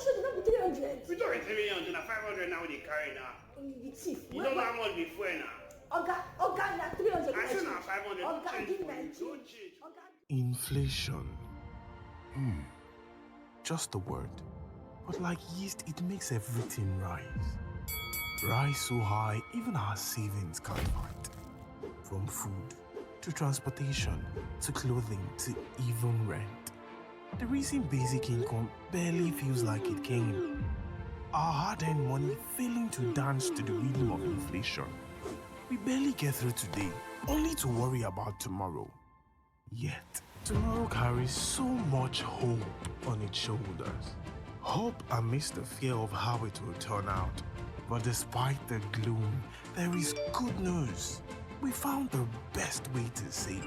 should not be 300. We don't 300, 500 now they carry now. The chief. You don't know how much before now. Oga, na 300. I said now 500. Oga, give my Don't change. change. Inflation. Just a word. But like yeast, it makes everything rise. Rise so high, even our savings can't fight. From food, to transportation, to clothing, to even rent. The reason basic income barely feels like it came. Our hard-earned money failing to dance to the rhythm of inflation. We barely get through today, only to worry about tomorrow. Yet, tomorrow carries so much hope on its shoulders. Hope amidst the fear of how it will turn out. But despite the gloom, there is good news. We found the best way to save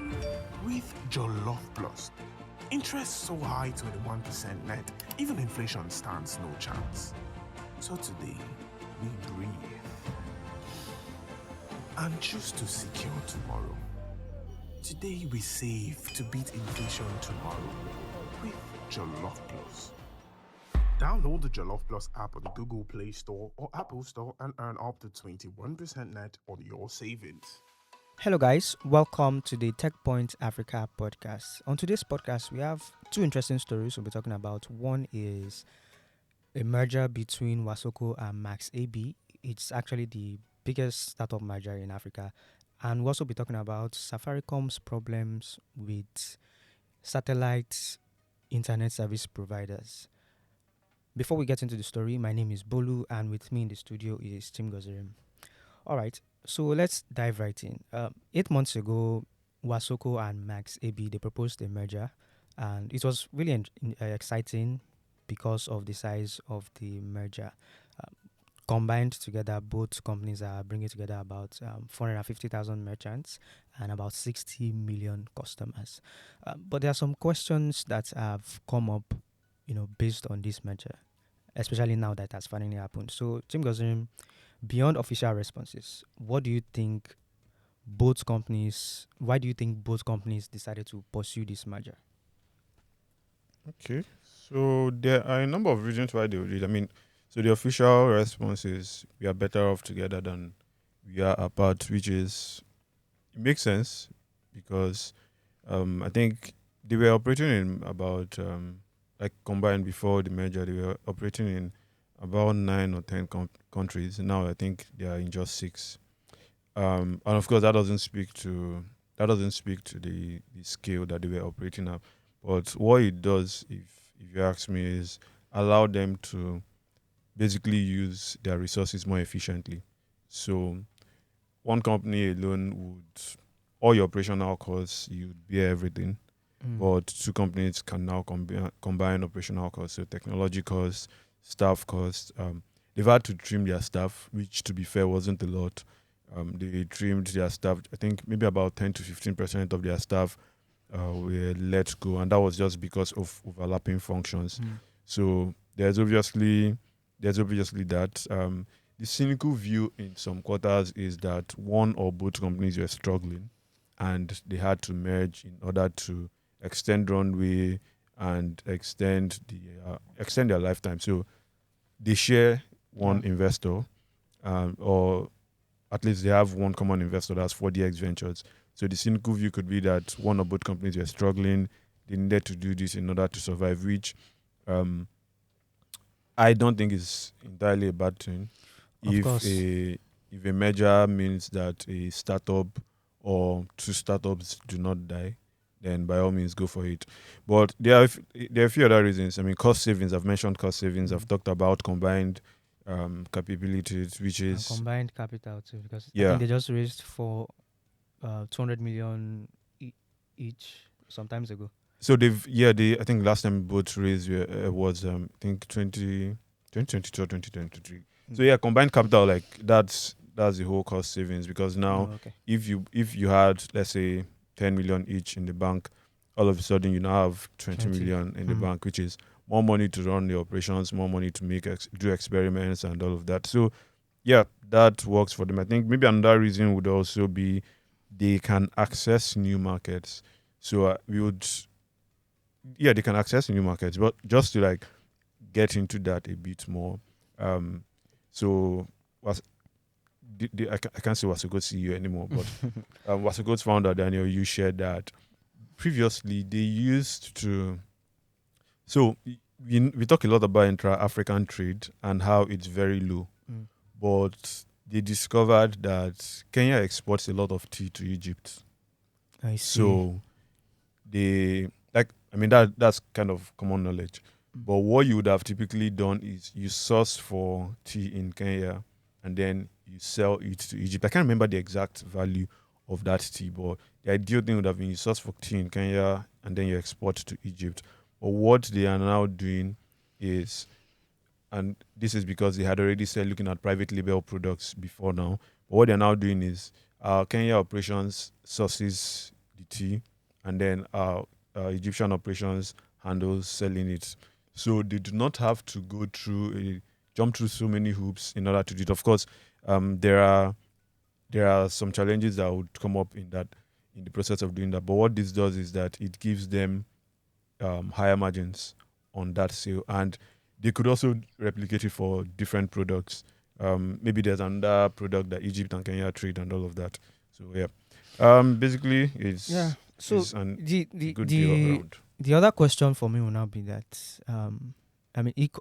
with Jollof Plus. Interest so high, 21% net, even inflation stands no chance. So today, we breathe and choose to secure tomorrow. Today we save to beat inflation tomorrow with Jollof Plus. Download the Jollof Plus app on the Google Play Store or Apple Store and earn up to 21% net on your savings. Hello guys, welcome to the Techpoint Africa Podcast. On today's podcast, we have two interesting stories we'll be talking about. One is a merger between Wasoko and MaxAB. It's actually the biggest startup merger in Africa. And we'll also be talking about Safaricom's problems with satellite internet service providers. Before we get into the story, my name is Bolu, and with me in the studio is Chimgozirim. All right, so let's dive right in. 8 months ago, Wasoko and MaxAB, they proposed a merger, and it was really exciting because of the size of the merger. Combined together, both companies are bringing together about 450,000 merchants and about 60 million customers. But there are some questions that have come up, based on this merger, especially now that has finally happened. So, Tim Gozirim, beyond official responses, why do you think both companies decided to pursue this merger? Okay, so there are a number of reasons why they did. So the official response is we are better off together than we are apart, which is, it makes sense because I think they were operating in about, combined before the merger, they were operating in about 9 or 10 countries. Now I think they are in just 6. And of course that doesn't speak to the scale that they were operating at. But what it does, if you ask me, is allow them to basically use their resources more efficiently. So one company alone would, all your operational costs, you'd bear everything. But two companies can now combine operational costs, so technology costs, staff costs. They've had to trim their staff, which to be fair wasn't a lot. They trimmed their staff, I think maybe about 10 to 15% of their staff were let go, and that was just because of overlapping functions. So there's obviously that. The cynical view in some quarters is that one or both companies were struggling and they had to merge in order to extend runway and extend their lifetime. So they share one investor, or at least they have one common investor, that's 4DX Ventures. So the cynical view could be that one or both companies were struggling, they needed to do this in order to survive, which I don't think is entirely a bad thing. If a merger means that a startup or two startups do not die, then by all means go for it. But there are a few other reasons. Cost savings. I've mentioned cost savings. I've talked about combined capabilities, which is and combined capital too, because I think they just raised for 200 million each sometimes ago. So I think last time both raised was 2022 or 2023. So combined capital, that's the whole cost savings, because now if you had, let's say, 10 million each in the bank, all of a sudden you now have 20 million in the bank, which is more money to run the operations, more money to do experiments and all of that. So that works for them. I think maybe another reason would also be they can access new markets. So they can access new markets, but just to get into that a bit more. So was I can't say Wasoko's CEO anymore, but Wasoko's founder Daniel Yu shared that previously they used to. So we talk a lot about intra-African trade and how it's very low, but they discovered that Kenya exports a lot of tea to Egypt. I see. So that's kind of common knowledge. But what you would have typically done is you source for tea in Kenya and then you sell it to Egypt. I can't remember the exact value of that tea, but the ideal thing would have been you source for tea in Kenya and then you export to Egypt. But what they are now doing is, and this is because they had already started looking at private label products before now, but what they're now doing is Kenya operations sources the tea and then Egyptian operations handles selling it. So they do not have to jump through so many hoops in order to do it. Of course, there are some challenges that would come up in the process of doing that. But what this does is that it gives them higher margins on that sale, and they could also replicate it for different products. Maybe there's another product that Egypt and Kenya trade and all of that. So yeah, basically it's So it's an good deal the around. the other question for me will now be that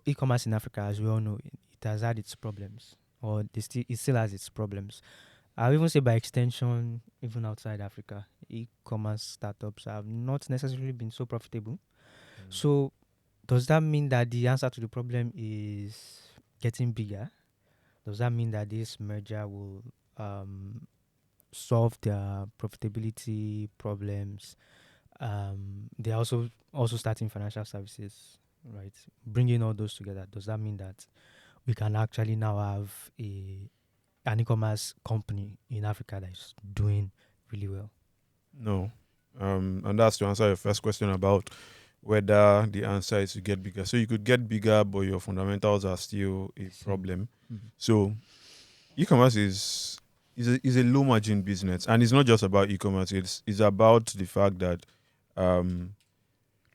e-commerce in Africa, as we all know, it has had its problems, or it still has its problems. I would even say by extension, even outside Africa, e-commerce startups have not necessarily been so profitable. So does that mean that the answer to the problem is getting bigger? Does that mean that this merger will solve their profitability problems? They're also starting financial services, right? Bringing all those together, does that mean that we can actually now have an e-commerce company in Africa that is doing really well? No. And that's to answer your first question about whether the answer is to get bigger. So you could get bigger, but your fundamentals are still a problem. So e-commerce is a low margin business, and it's not just about e-commerce. It's about the fact that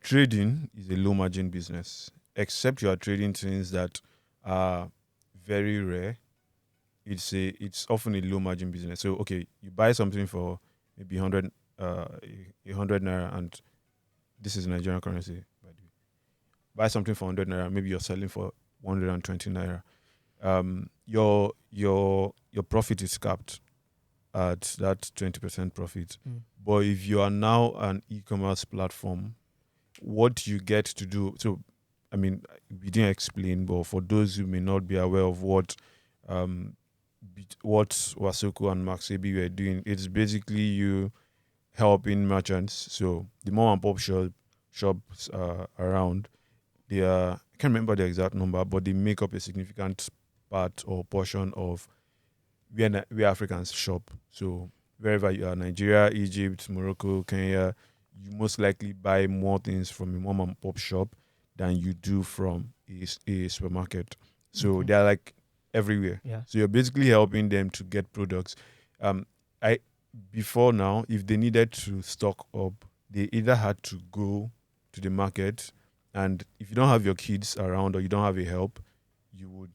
trading is a low margin business. Except you are trading things that are very rare, it's often a low margin business. So okay, you buy something for maybe 100 naira, and this is Nigerian currency, by the way. Buy something for 100 naira, maybe you're selling for 120 naira. Your profit is capped at that 20% profit. But if you are now an e-commerce platform, what you get to do, so I mean, we didn't explain, but for those who may not be aware of what Wasoko and MaxAB were doing, it's basically you helping merchants. So the mom and pop shops around, I can't remember the exact number, but they make up a significant part or portion of where Africans shop. So wherever you are, Nigeria, Egypt, Morocco, Kenya, you most likely buy more things from a mom and pop shop than you do from a supermarket. So they're like everywhere. Yeah. So you're basically helping them to get products. Before now, if they needed to stock up, they either had to go to the market, and if you don't have your kids around or you don't have a help, your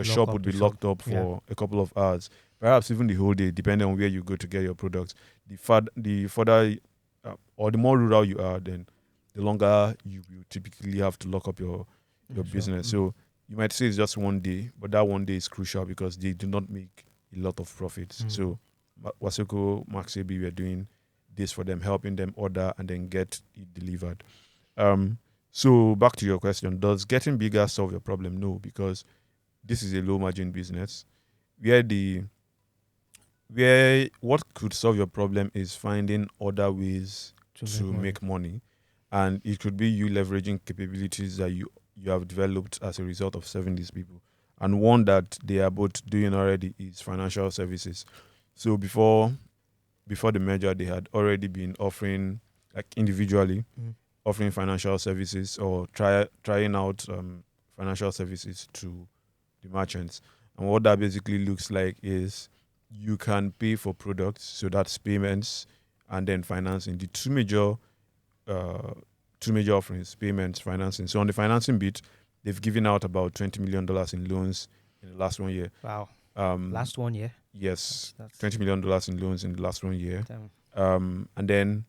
shop would be locked up for a couple of hours, perhaps even the whole day, depending on where you go to get your products. The further or the more rural you are, then the longer you will typically have to lock up your business. So you might say it's just one day, but that one day is crucial because they do not make a lot of profits. So Wasoko, MaxAB, were doing this for them, helping them order and then get it delivered. So back to your question, does getting bigger solve your problem? No, because this is a low margin business where what could solve your problem is finding other ways to make money. And it could be you leveraging capabilities that you have developed as a result of serving these people. And one that they are both doing already is financial services. So before the merger, they had already been offering, like individually, offering financial services or trying out financial services to the merchants. And what that basically looks like is you can pay for products, so that's payments and then financing. The two major offerings, payments, financing. So on the financing bit, they've given out about $20 million in loans in the last 1 year. Wow. Um, Last 1 year. yes, That's $20 million in loans in the last 1 year. damn. And then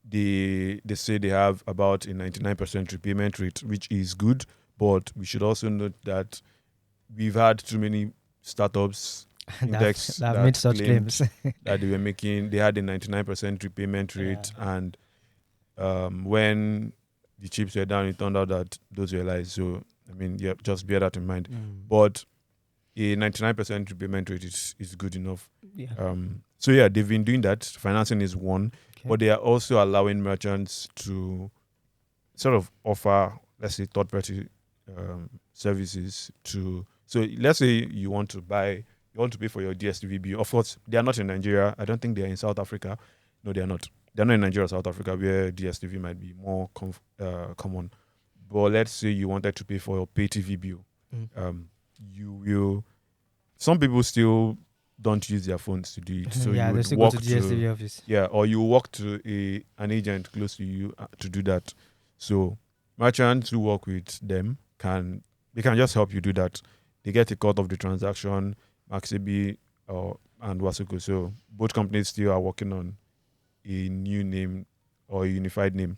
they say they have about a 99% repayment rate, which is good. But we should also note that we've had too many startups index that made such claimed claims. that they had a 99% repayment rate, and when the chips were down, it turned out that those were lies. So I mean, yeah, just bear that in mind. But a 99% repayment rate is good enough. Yeah. So yeah, they've been doing that. Financing is one, Okay. but they are also allowing merchants to sort of offer, let's say, third-party services to. So let's say you want to pay for your DSTV bill. Of course, they are not in Nigeria. I don't think they are in South Africa. No, they are not. They're not in Nigeria or South Africa, where DSTV might be more common. But let's say you wanted to pay for your pay TV bill. You will. Some people still don't use their phones to do it. So yeah, you they would still go walk to DSTV office. yeah, or you walk to an agent close to you to do that. So merchants who work with them can just help you do that. They get a cut of the transaction, MaxAB and Wasoko. So both companies still are working on a new name or a unified name.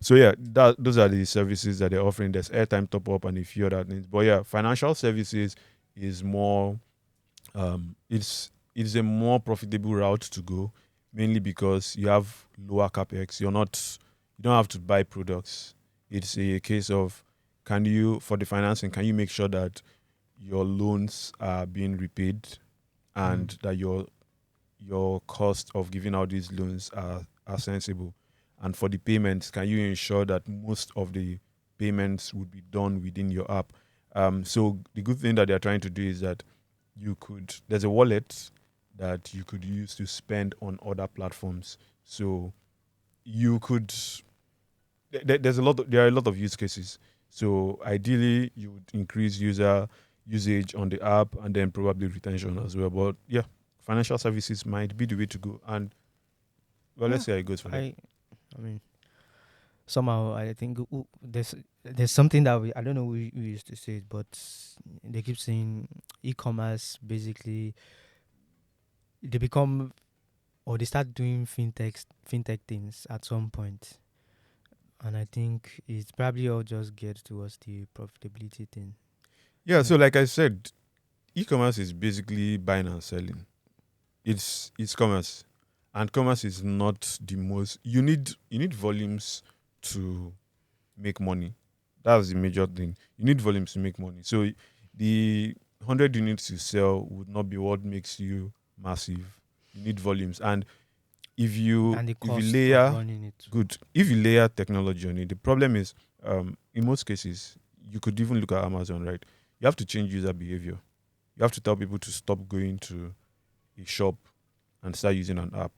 So yeah, those are the services that they're offering. There's airtime top up and a few other things. But yeah, financial services is more it's a more profitable route to go, mainly because you have lower capex. You don't have to buy products. It's a case of for the financing, can you make sure that your loans are being repaid and that your cost of giving out these loans are sensible? And for the payments, can you ensure that most of the payments would be done within your app? So the good thing that they're trying to do is that there's a wallet that you could use to spend on other platforms. So you could, there are a lot of use cases. So ideally, you would increase user usage on the app and then probably retention as well. But yeah, financial services might be the way to go. And well, let's see how it goes for them. I mean, somehow I think there's something that I don't know we used to say it, but they keep saying e-commerce basically they become or they start doing fintech things at some point, and I think it's probably all just geared towards the profitability thing. Yeah, so like I said, e-commerce is basically buying and selling. It's commerce. And commerce is not the most. You need volumes to make money. That's the major thing. You need volumes to make money. So the 100 units you sell would not be what makes you massive. You need volumes, and if you layer technology on it, the problem is in most cases you could even look at Amazon, right? You have to change user behavior. You have to tell people to stop going to a shop and start using an app.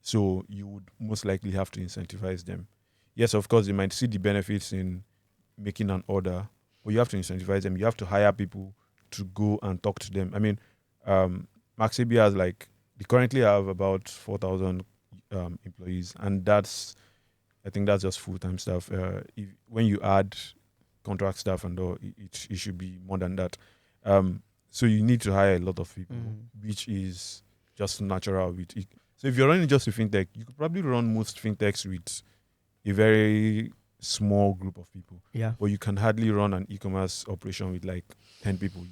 So you would most likely have to incentivize them. Yes, of course, they might see the benefits in making an order, but you have to incentivize them. You have to hire people to go and talk to them. I mean, MaxAB has they currently have about 4,000 employees, and I think that's just full-time staff. When you add contract staff and all, it should be more than that. So you need to hire a lot of people, which is just natural with it. So if you're running just a fintech, you could probably run most fintechs with a very small group of people. Yeah. But you can hardly run an e-commerce operation with 10 people.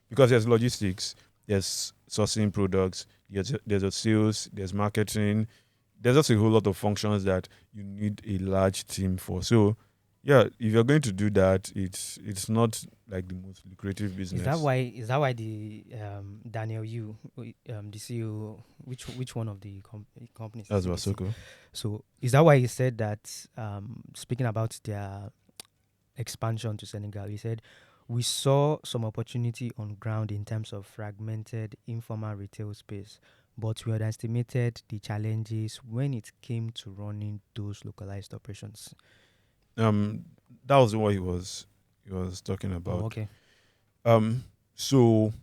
Because there's logistics, there's sourcing products, there's a sales, there's marketing. There's just a whole lot of functions that you need a large team for. So yeah, if you're going to do that, it's not like the most lucrative business. Is that why the Daniel Yu, the CEO, which one of the companies? That's Wasoko. So is that why he said that? Speaking about their expansion to Senegal, he said we saw some opportunity on ground in terms of fragmented informal retail space, but we underestimated the challenges when it came to running those localized operations. That was what he was talking about. Oh, okay. So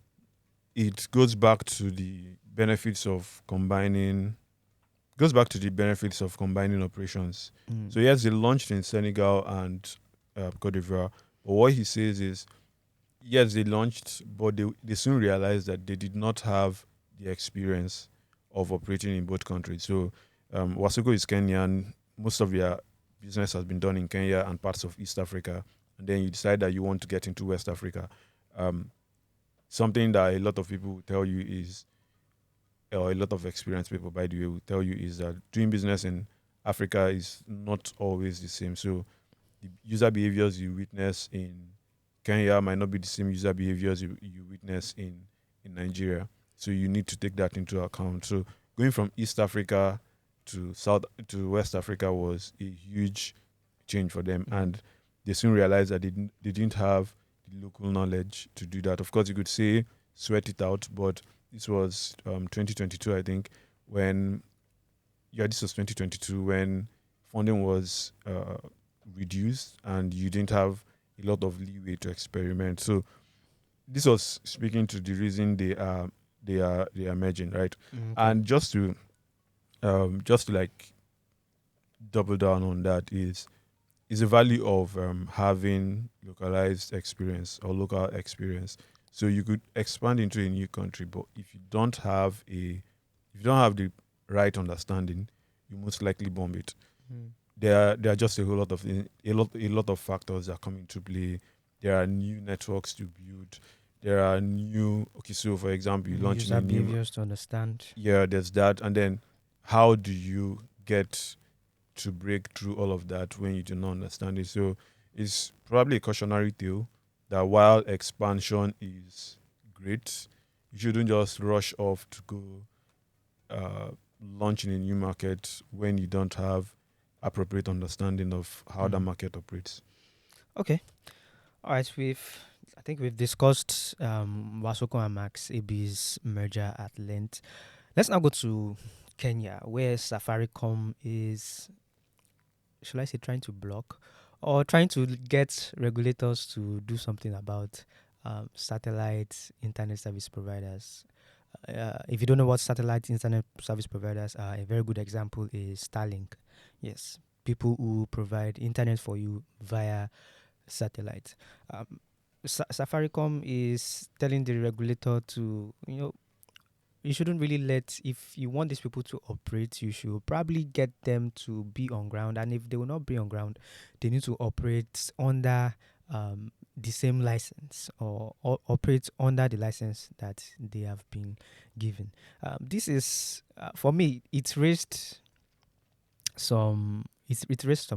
it goes back to the benefits of combining operations. So yes, they launched in Senegal and Cote d'Ivoire, But what he says is, yes, they launched, but they soon realized that they did not have the experience of operating in both countries. So Wasoko is Kenyan. Most of your business has been done in Kenya and parts of East Africa. And then you decide that you want to get into West Africa. Something that a lot of people will tell you is, or a lot of experienced people, by the way, will tell you is that doing business in Africa is not always the same. So the user behaviors you witness in Kenya might not be the same user behaviors you witness in Nigeria. So you need to take that into account. So going from East Africa to West Africa was a huge change for them. And they soon realized that they didn't have the local knowledge to do that. Of course, you could say sweat it out, but this was 2022, I think, this was 2022 when funding was reduced and you didn't have a lot of leeway to experiment. So this was speaking to the reason they are merging, right? Mm-hmm. And just to like double down on that is the value of having localized experience or local experience. So you could expand into a new country, but if you don't have the right understanding, you most likely bomb it. There are just a lot of factors that come into play. There are new networks to build. There are so for example, you launch user behaviors to understand. Yeah, there's that, and then how do you get to break through all of that when you do not understand it? So it's probably a cautionary tale that while expansion is great, you shouldn't just rush off to go launch in a new market when you don't have appropriate understanding of how the market operates. Okay. All right. I think we've discussed Wasoko and MaxAB's merger at length. Let's now go to Kenya, where Safaricom is, should I say, trying to block or trying to get regulators to do something about satellite internet service providers. If you don't know what satellite internet service providers are, a very good example is Starlink. Yes, people who provide internet for you via satellite. Safaricom is telling the regulator to, you shouldn't really if you want these people to operate, you should probably get them to be on ground. And if they will not be on ground, they need to operate under the same license or operate under the license that they have been given. This is, for me, it raised some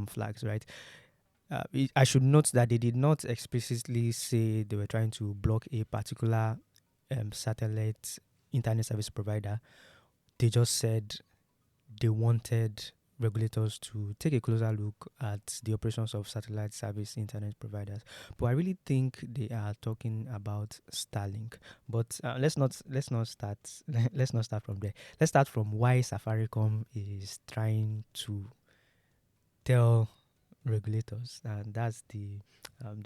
flags, right? I should note that they did not explicitly say they were trying to block a particular satellite internet service provider. They just said they wanted regulators to take a closer look at the operations of satellite service internet providers. But I really think they are talking about Starlink. But let's not start from there. Let's start from why Safaricom is trying to tell regulators, and that's the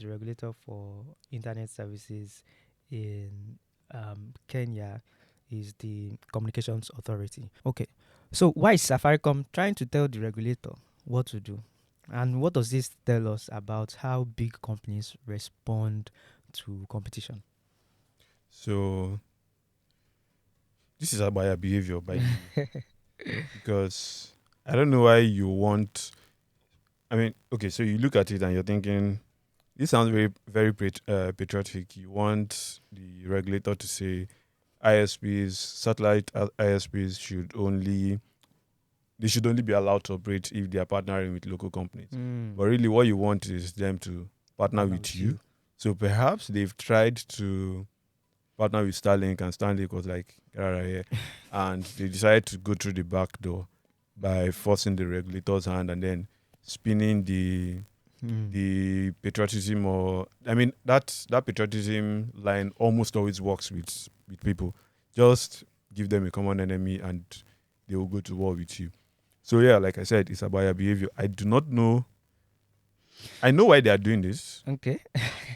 regulator for internet services in Kenya is the Communications Authority. Okay, so why is Safaricom trying to tell the regulator what to do? And what does this tell us about how big companies respond to competition? So this is about your behavior, by the way. Because I don't know why you want. I mean, okay, so you look at it and you're thinking, this sounds very, very patriotic. You want the regulator to say ISPs, satellite ISPs should only be allowed to operate if they are partnering with local companies. But really what you want is them to partner with you. So perhaps they've tried to partner with Starlink and Starlink was like, get out of here. And they decided to go through the back door by forcing the regulator's hand and then spinning the patriotism, or I mean that patriotism line almost always works with people. Just give them a common enemy and they will go to war with you. So yeah, like I said, it's about your behavior. I do not know. I know why they are doing this. Okay.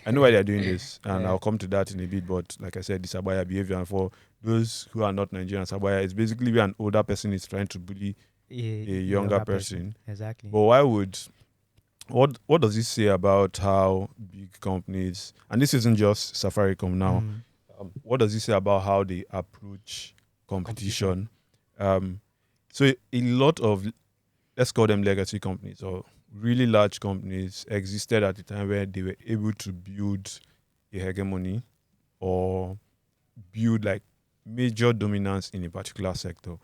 I know why they are doing this, and I'll come to that in a bit. But like I said, it's about your behavior. And for those who are not Nigerians, Sabaya is basically where an older person is trying to bully a younger person. Exactly. But why would what does this say about how big companies, and this isn't just Safaricom now, what does this say about how they approach competition? So a lot of, let's call them legacy companies or really large companies, existed at the time where they were able to build a hegemony or build like major dominance in a particular sector.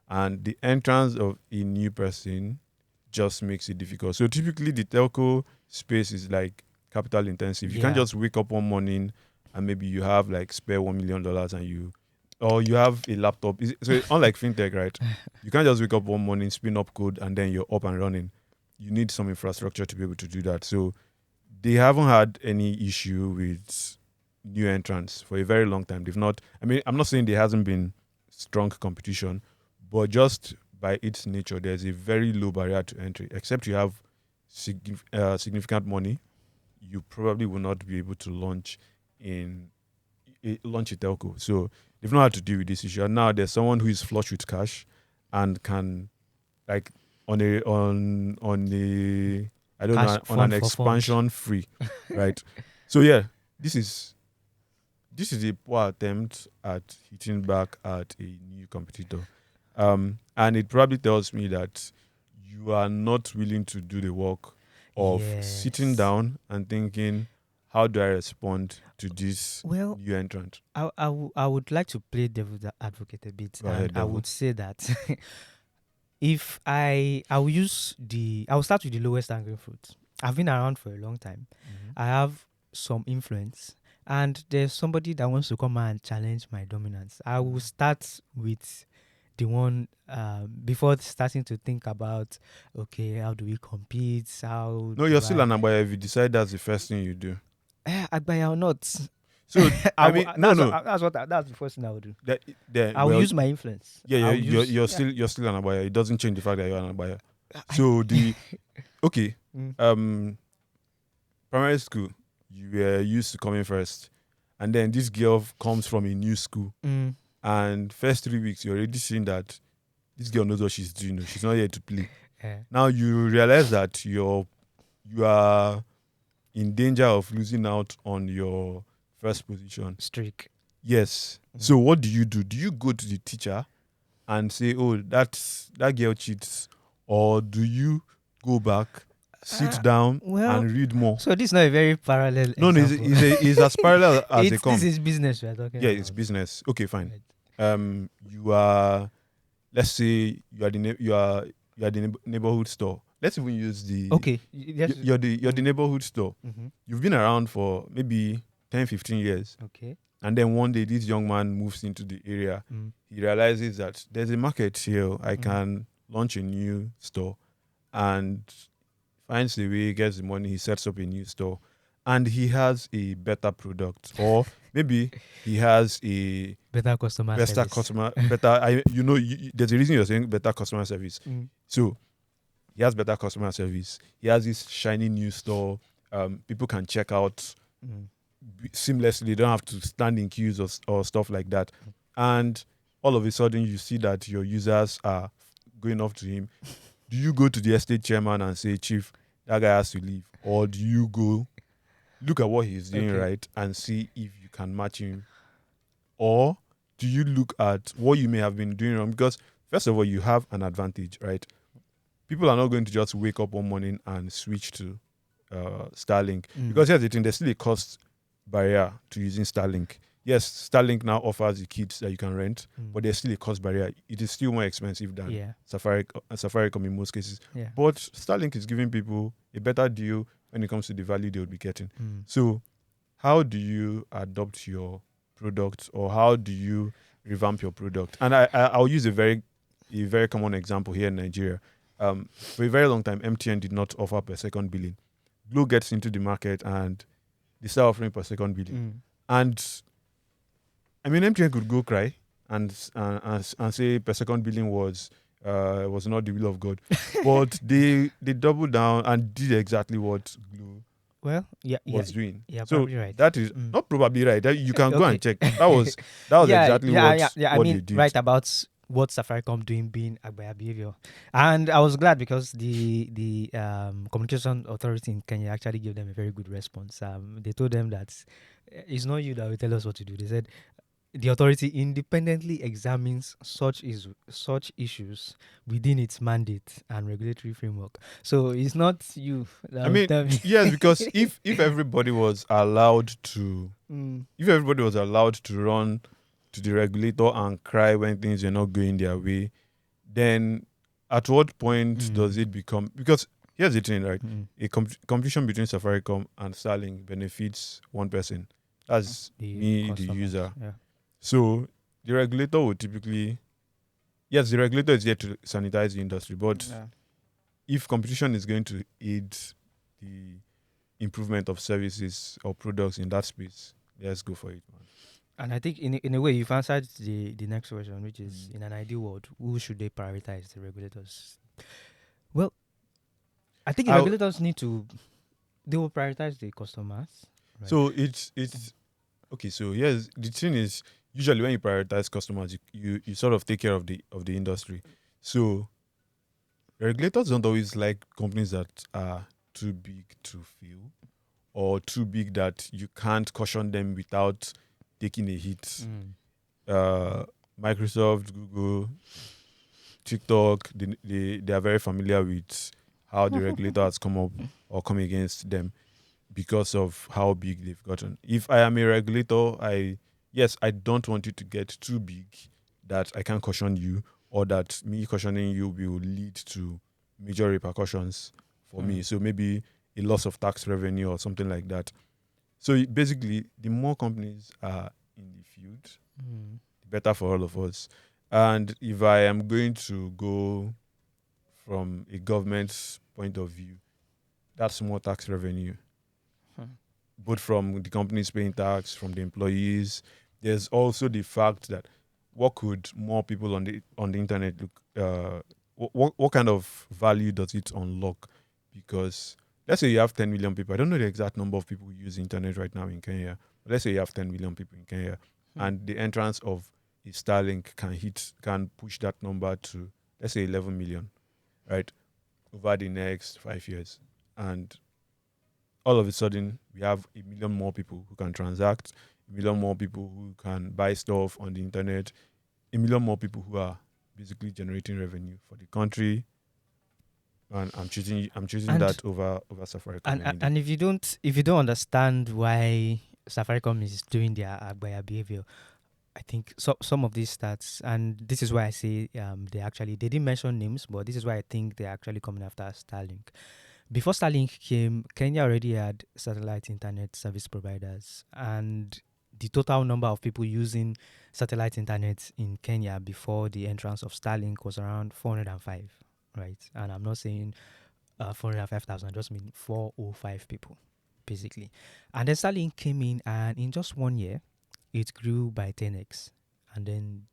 And the entrance of a new person just makes it difficult. So typically the telco space is like capital intensive. You can't Yeah. just wake up one morning and maybe you have like spare $1 million or you have a laptop. So unlike fintech, right? You can't just wake up one morning, spin up code, and then you're up and running. You need some infrastructure to be able to do that. So they haven't had any issue with new entrants for a very long time. They've not, I mean, I'm not saying there hasn't been strong competition, but just by its nature, there's a very low barrier to entry. Except you have significant money, you probably will not be able to launch a telco. So they've not had to deal with this issue. And now there's someone who is flush with cash and can, like, on a I don't Cash know, on fund an for expansion free, right? So yeah, this is a poor attempt at hitting back at a new competitor. And it probably tells me that you are not willing to do the work of sitting Yes. down and thinking, how do I respond to this Well, new entrant? I would like to play devil's advocate a bit, Go ahead, and I devil. would say that if I will start with the lowest hanging fruit. I've been around for a long time. I have some influence, and there's somebody that wants to come and challenge my dominance. I will start with the one before starting to think about, okay, how do we compete? How No, do you're still I, an abaya if you decide that's the first thing you do. Agbaya or not? So I mean, that's no, that's the first thing I would do. I will well, use my influence. yeah, I will you're use- you're still an abaya. It doesn't change the fact that you're an abaya. I- So okay, Mm. primary school, you were used to coming first, and then this girl comes from a new school, Mm. and first 3 weeks you're already seeing that this girl knows what she's doing. She's not here to play. Yeah. Now you realize that you are in danger of losing out on your first position. Streak. Yes. So what do? Do you go to the teacher and say, "Oh, that girl cheats," or do you go back, sit down, well, and read more? So this is not a very parallel. No, example. it's as parallel as they come. This is business we are talking Yeah, about. it's business. Okay, fine. Right. You are, let's say you are the neighborhood store. Let's even use the Okay. You're the neighborhood store. Mhm. You've been around for maybe 10, 15 years. Okay. And then one day this young man moves into the area. Mm. He realizes that there's a market here. I can launch a new store, and finds the way, gets the money, he sets up a new store, and he has a better product, or maybe he has a Better customer better service. customer, there's a reason you're saying better customer service. Mm. So he has better customer service. He has this shiny new store. People can check out Mm. seamlessly. They don't have to stand in queues or stuff like that. And all of a sudden, you see that your users are going up to him. Do you go to the estate chairman and say, "Chief, that guy has to leave," or do you go look at what he's doing right and see if you can match him, or do you look at what you may have been doing wrong? Because first of all, you have an advantage, right? People are not going to just wake up one morning and switch to Starlink. Because here's the thing, there's still a cost barrier to using Starlink. Yes, Starlink now offers the kits that you can rent, but there's still a cost barrier. It is still more expensive than Safaricom in most cases. Yeah. But Starlink is giving people a better deal when it comes to the value they would be getting. So how do you adopt your product, or how do you revamp your product? And I'll use a very common example here in Nigeria. For a very long time, MTN did not offer per second billing. Glo gets into the market and they start offering per second billing. And I mean, MTN could go cry and say per second billing was not the will of God, but they doubled down and did exactly what Glo was doing. Yeah, so probably right. that is not probably right. You can go Okay. and check. That was exactly what I mean, they did. right about what Safaricom doing being Agbaya behavior. And I was glad because the Communication Authority in Kenya actually gave them a very good response. They told them that it's not you that will tell us what to do. They said the authority independently examines such issues within its mandate and regulatory framework. So it's not you that I will mean, tell me. yes, because if everybody was allowed to, Mm, if everybody was allowed to run to the regulator and cry when things are not going their way, then at what point does it become? Because here's the thing, right? A competition between Safaricom and Starlink benefits one person. That's me, the customers, user. Yeah. So the regulator would typically, yes, the regulator is here to sanitize the industry, but if competition is going to aid the improvement of services or products in that space, let's go for it, man. And I think in a way you've answered the next question, which is in an ideal world, who should they prioritize? The regulators. Well, I think the regulators they will prioritize the customers. Right? So it's okay. So yes, the thing is, usually when you prioritize customers, you sort of take care of the industry. So regulators don't always like companies that are too big to fail or too big that you can't caution them without taking a hit. Microsoft, Google, TikTok, they are very familiar with how the regulator has come up or come against them because of how big they've gotten. If I am a regulator, I don't want you to get too big that I can't caution you, or that me cautioning you will lead to major repercussions for me. So maybe a loss of tax revenue or something like that. So basically, the more companies are in the field, the better for all of us. And if I am going to go from a government's point of view, that's more tax revenue. Both from the companies paying tax, from the employees. There's also the fact that what could more people on the internet look? What kind of value does it unlock? Because let's say you have 10 million people. I don't know the exact number of people who use the internet right now in Kenya. But let's say you have 10 million people in Kenya, and the entrance of a Starlink can push that number to, let's say, 11 million, right, over the next 5 years. And all of a sudden, we have 1 million more people who can transact, 1 million more people who can buy stuff on the internet, 1 million more people who are basically generating revenue for the country. And I'm choosing that over Safaricom. And if you don't understand why Safaricom is doing their Agbaya behavior, I think some of these stats, and this is why I say they didn't mention names, but this is why I think they're actually coming after Starlink. Before Starlink came, Kenya already had satellite internet service providers, and the total number of people using satellite internet in Kenya before the entrance of Starlink was around 405, right? And I'm not saying 405,000, I just mean 405 people, basically. And then Starlink came in, and in just 1 year, it grew by 10x. And then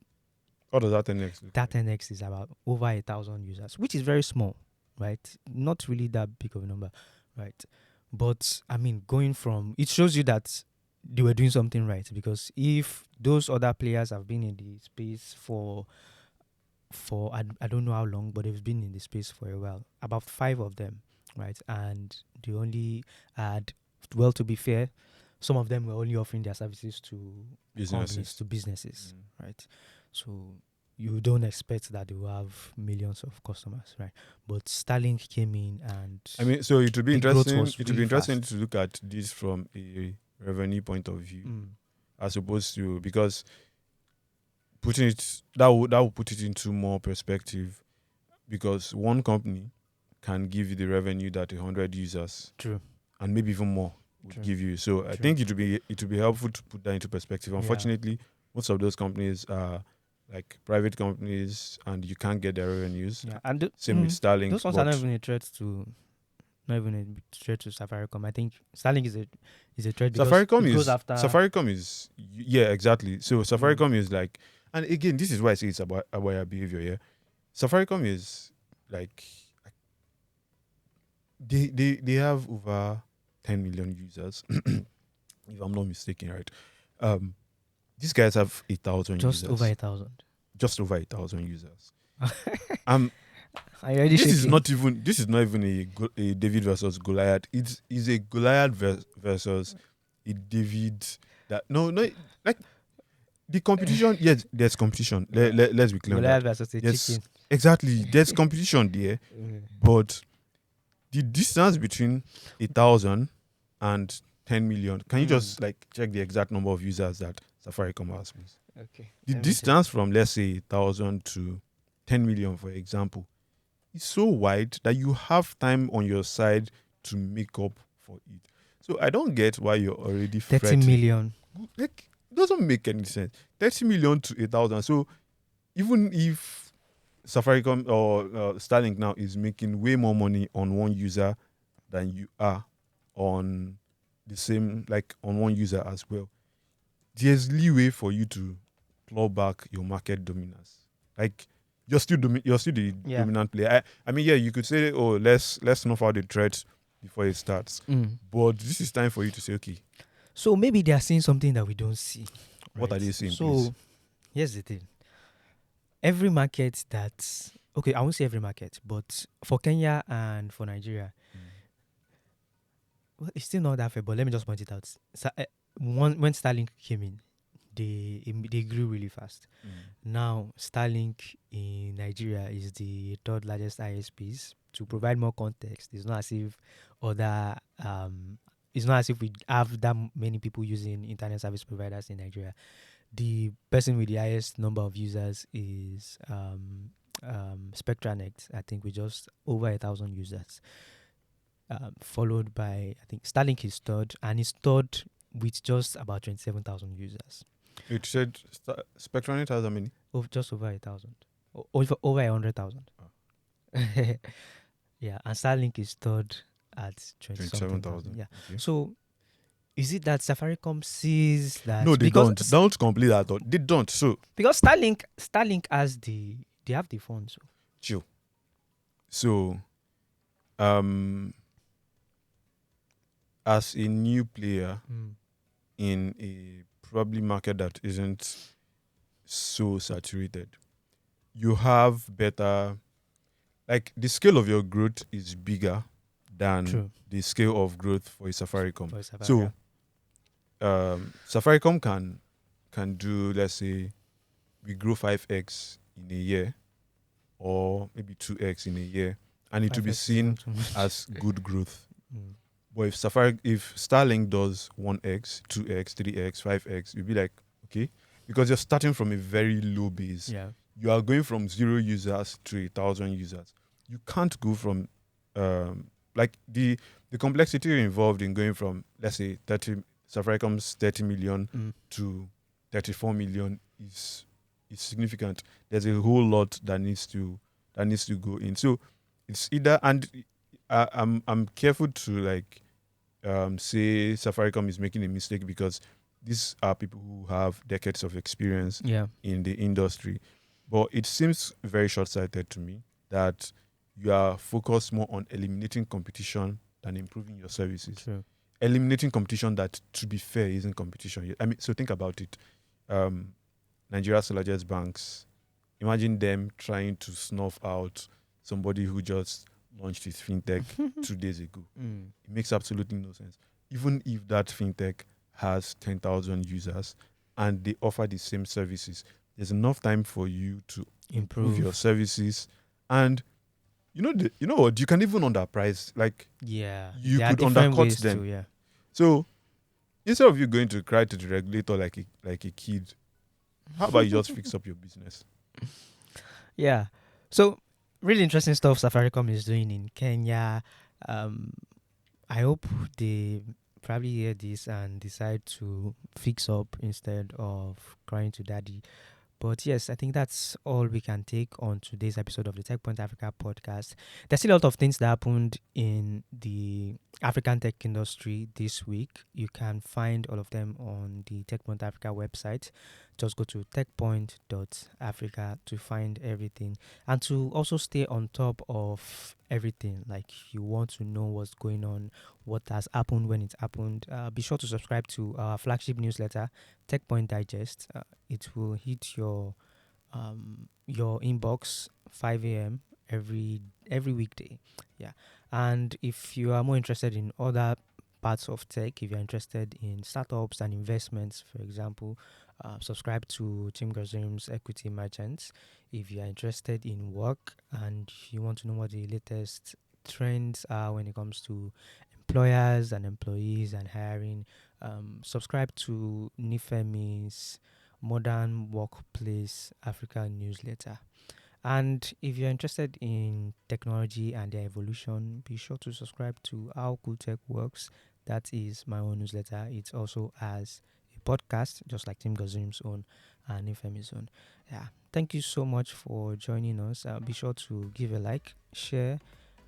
what does that 10x look? That 10x is about over 1,000 users, which is very small, right? Not really that big of a number, right? But I mean, it shows you that they were doing something right, because if those other players have been in the space for I don't know how long, but they've been in the space for a while, about 5 of them, right? And they only had, well, to be fair, some of them were only offering their services to businesses, right? So you don't expect that they will have millions of customers, right? But Starlink came in, and I mean, so it would be interesting. It would be interesting fast to look at this from a revenue point of view, as opposed to, because putting it that would put it into more perspective, because one company can give you the revenue that 100 users, true, and maybe even more, would give you. So I think it would be helpful to put that into perspective. Unfortunately, most of those companies are like private companies, and you can't get their revenues. Yeah, and same with Starlink. Those ones are not even a threat to Safaricom. I think Starlink is a threat because Safaricom is exactly. So Safaricom is like, and again, this is why I say it's about our behavior. Yeah, Safaricom is like, they have over 10 million users, if I'm not mistaken, right? These guys have 1,000 users. Just over 1,000. just over 1,000 users. Um, I already this is shaking. not even a David versus Goliath. It is a Goliath versus a David. That no, like the competition. Yes, there's competition. Let's be clear on Goliath that. versus a Yes, chicken. exactly. There's competition there, but the distance between 1,000 and 10 million. Can you just like check the exact number of users that Safaricom has, please? Okay. The Let me check. distance from, let's say, 1,000 to 10 million, for example, is so wide that you have time on your side to make up for it. So I don't get why you're already 30 fretting. million. Like, it doesn't make any sense. 30 million to 1,000. So even if Safaricom or Starlink now is making way more money on one user than you are on the same, like on one user as well, there's leeway for you to claw back your market dominance. Like you're still the Yeah. dominant player. I mean, yeah, you could say, oh, let's snuff out the threat before it starts. But this is time for you to say, okay, So maybe they are seeing something that we don't see. what are right? they saying, So please? here's the thing. Every market that's okay, I won't say every market, but for Kenya and for Nigeria, well, it's still not that fair, but let me just point it out. When Starlink came in, they grew really fast. Now Starlink in Nigeria is the third largest ISPs. To provide more context, it's not as if we have that many people using internet service providers in Nigeria. The person with the highest number of users is Spectranet, I think, with just over 1,000 users. Followed by, I think, Starlink is third, and it's third with just about 27,000 users. It said Spectranet has how many? Just over 1,000. Over 100,000. Yeah, and Starlink is third at 27,000. Yeah. Okay. So, is it that Safaricom sees that? No, they because don't. Don't complete that thought. They don't. So Because Starlink has they have the funds. chill. So, as a new player in a probably market that isn't so saturated, you have better, like the scale of your growth is bigger than True. the scale of growth for a Safaricom. For Safaricom. So, Safaricom can do, let's say, we grow 5x in a year, or maybe 2x in a year, and it will be 5x seen isn't too much. as good growth. But if Starlink does 1x, 2x, 3x, 5x, you'll be like, okay, because you're starting from a very low base. Yeah. You are going from 0 users to 1,000 users. You can't go from like the complexity involved in going from, let's say, Safaricom's 30 million to 34 million is significant. There's a whole lot that needs to go in. So it's either, and I'm careful to like say Safaricom is making a mistake, because these are people who have decades of experience in the industry. But it seems very short-sighted to me that you are focused more on eliminating competition than improving your services. True. Eliminating competition that, to be fair, isn't competition. I mean, so think about it. Nigeria's largest banks, imagine them trying to snuff out somebody who just launched his fintech 2 days ago. It makes absolutely no sense. Even if that fintech has 10,000 users and they offer the same services, there's enough time for you to improve your services. And you know what, you can even underprice. Like, you there are could different undercut ways them. to, So instead of you going to cry to the regulator like a kid, how about you just fix up your business? Yeah. So really interesting stuff Safaricom is doing in Kenya. I hope they probably hear this and decide to fix up instead of crying to daddy. But yes, I think that's all we can take on today's episode of the Techpoint Africa podcast. There's still a lot of things that happened in the African tech industry this week. You can find all of them on the Techpoint Africa website. Just go to techpoint.africa to find everything, and to also stay on top of everything. Like, you want to know what's going on, what has happened when it's happened, be sure to subscribe to our flagship newsletter, Techpoint Digest. It will hit your your inbox 5 a.m. every weekday. Yeah. And if you are more interested in other parts of tech, if you're interested in startups and investments, for example, subscribe to Chimgozirim's Equity Merchants. If you are interested in work and you want to know what the latest trends are when it comes to employers and employees and hiring, subscribe to Nifemi's Modern Workplace Africa newsletter. And if you're interested in technology and their evolution, be sure to subscribe to How Cool Tech Works. That is my own newsletter. It also has a podcast, just like Tim Gazirim's own and Nifemi's own. Yeah. Thank you so much for joining us. Be sure to give a like, share,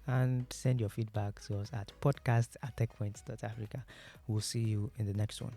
and send your feedback to us at podcast@techpoint.africa. We'll see you in the next one.